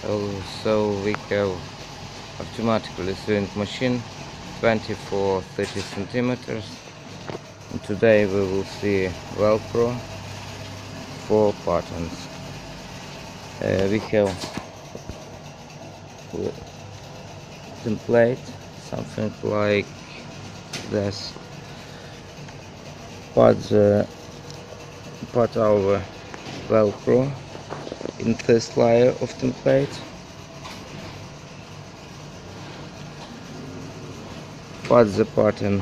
So we have automatically sewing machine 24-30 centimeters, and today we will see velcro 4 patterns. We have template, something like this. Put our velcro in this layer of template. Put the pattern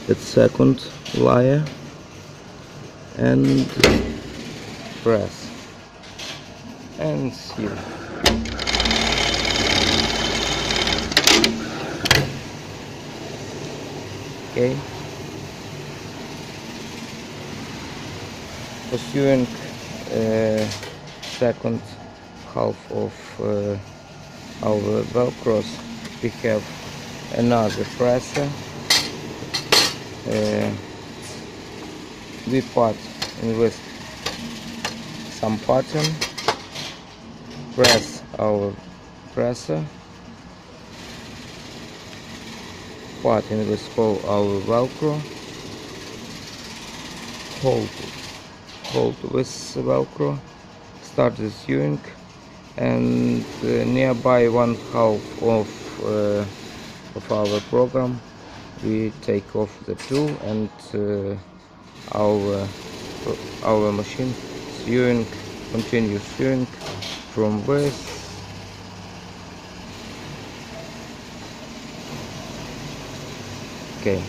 at second layer and press and seal. Okay. Pursuing second half of our velcros, we have another presser. We put in with some pattern, press our presser, put in with all our velcro, hold with velcro, start the sewing, and nearby 1/2 of our program we take off the tool, and our machine sewing, continue sewing from this. Okay.